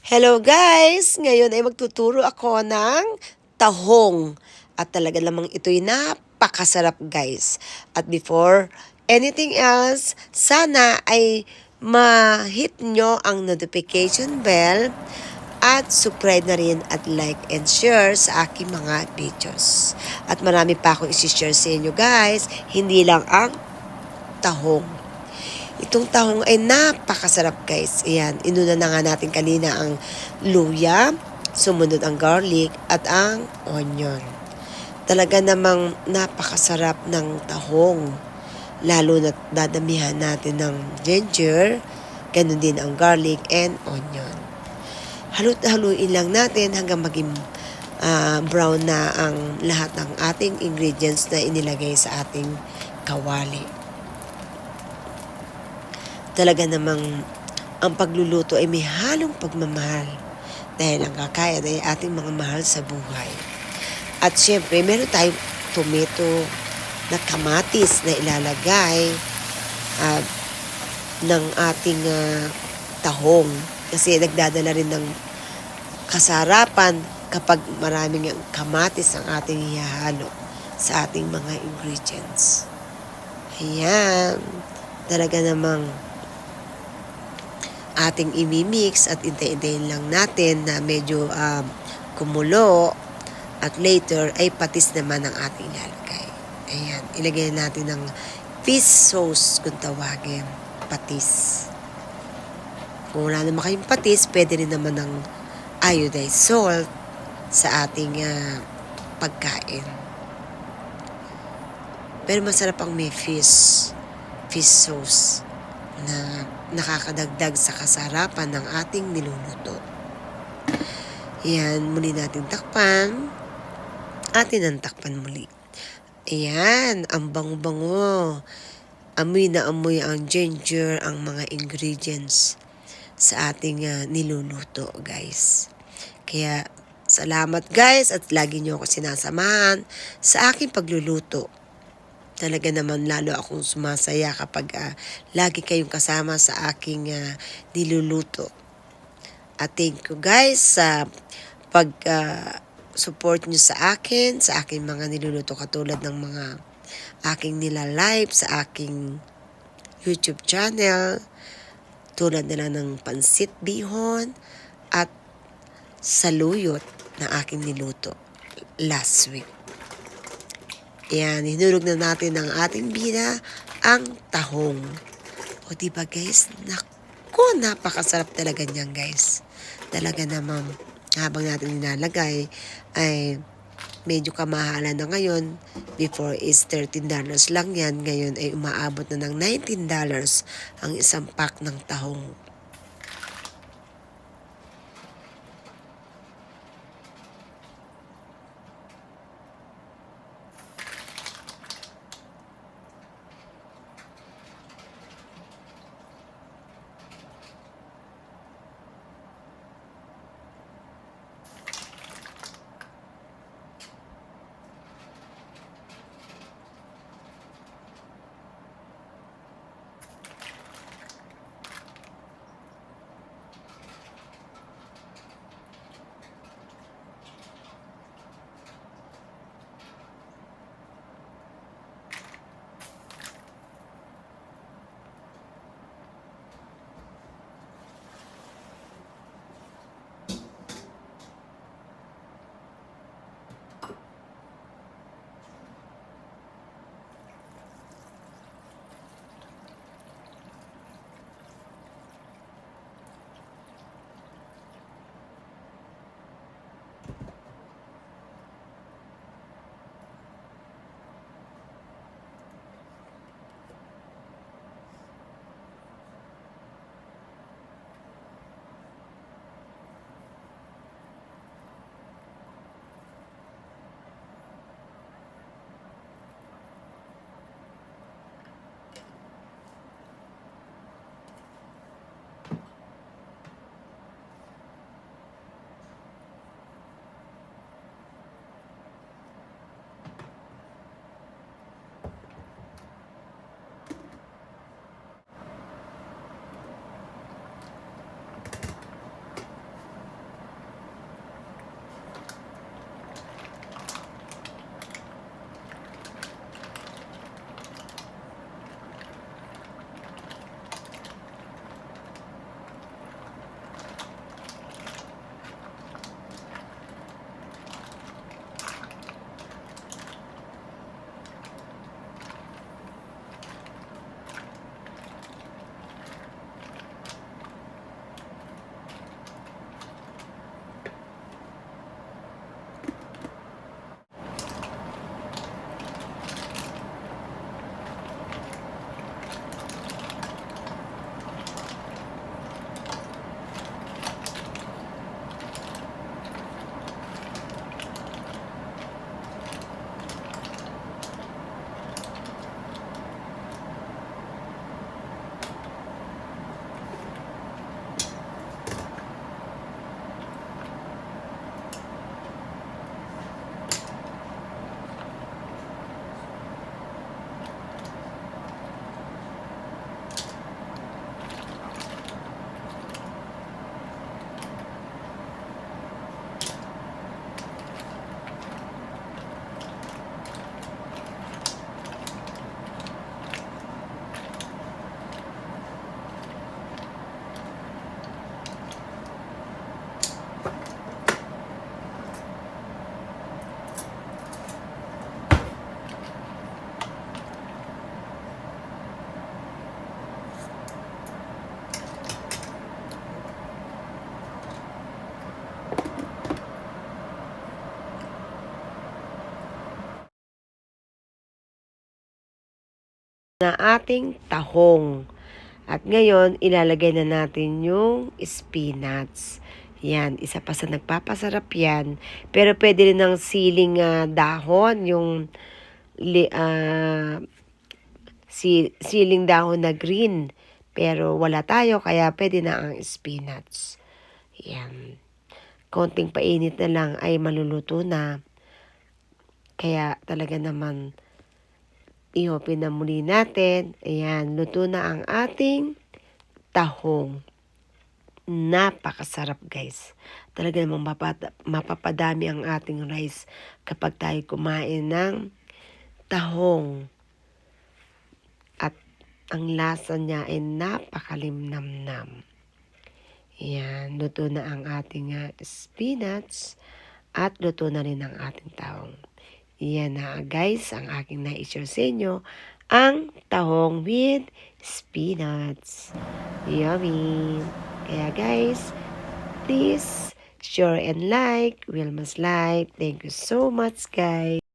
Hello guys! Ngayon ay magtuturo ako ng tahong. At talaga namang ito'y napakasarap guys. At before anything else, sana ay ma-hit nyo ang notification bell at subscribe na rin at like and share sa aking mga videos. At marami pa akong isi-share sa inyo guys, hindi lang ang tahong. Itong tahong ay napakasarap guys. Ayan, inuna na nga natin kanina ang luya, sumunod ang garlic at ang onion. Talaga namang napakasarap ng tahong. Lalo na dadamihan natin ng ginger, ganun din ang garlic and onion. Haluin lang natin hanggang maging brown na ang lahat ng ating ingredients na inilagay sa ating kawali. Talaga namang ang pagluluto ay may halong pagmamahal dahil ang kakain ay ating mga mahal sa buhay. At syempre, meron tayong tomato na kamatis na ilalagay ng ating tahong. Kasi nagdadala rin ng kasarapan kapag maraming kamatis ang ating ihahalo sa ating mga ingredients. Ayan, talaga namang ating imimix at intay-intayin lang natin na medyo kumulo at later ay patis naman ang ating ilalagay. Ayan, ilagay natin ng fish sauce kung tawagin, patis. Kung wala naman kayong patis, pwede rin naman ng iodized salt sa ating pagkain. Pero masarap ang may fish sauce na nakakadagdag sa kasarapan ng ating niluluto. Ayan, muli natin takpan. Atin ang takpan muli. Ayan, ang bango-bango. Amoy na amoy ang ginger, ang mga ingredients sa ating niluluto, guys. Kaya, salamat guys at lagi nyo ako sinasamahan sa aking pagluluto. Talaga naman lalo akong sumasaya kapag lagi kayong kasama sa aking niluluto. At thank you guys sa pag-support nyo sa akin, sa aking mga niluluto katulad ng mga aking nila-live sa aking YouTube channel. Tulad nila ng pansit bihon at saluyot na aking niluto last week. Ayan, hinulog na natin ang ating bida, ang tahong. O diba guys, naku, napakasarap talaga niyan guys. Talaga naman, habang natin nilalagay, ay medyo kamahalan na ngayon. Before is $13 lang yan, ngayon ay umaabot na ng $19 ang isang pack ng tahong. na ating tahong. At ngayon, ilalagay na natin yung spinach. Yan, isa pa sa nagpapasarap yan. Pero pwede rin ng siling dahon, yung siling dahon na green. Pero wala tayo, kaya pwede na ang spinach. Yan. Konting painit na lang ay maluluto na. Kaya talaga naman, i-open na muli natin. Ayan, luto na ang ating tahong. Napakasarap guys. Talaga namang mapapadami ang ating rice kapag tayo kumain ng tahong. At ang lasa niya ay napakalimnamnam. Ayan, luto na ang ating spinach at luto na rin ang ating tahong. Yan na guys, ang aking na-share sa inyo, ang tahong with spinach. Yummy! Kaya guys, please share and like. Wilma's Life. Thank you so much guys.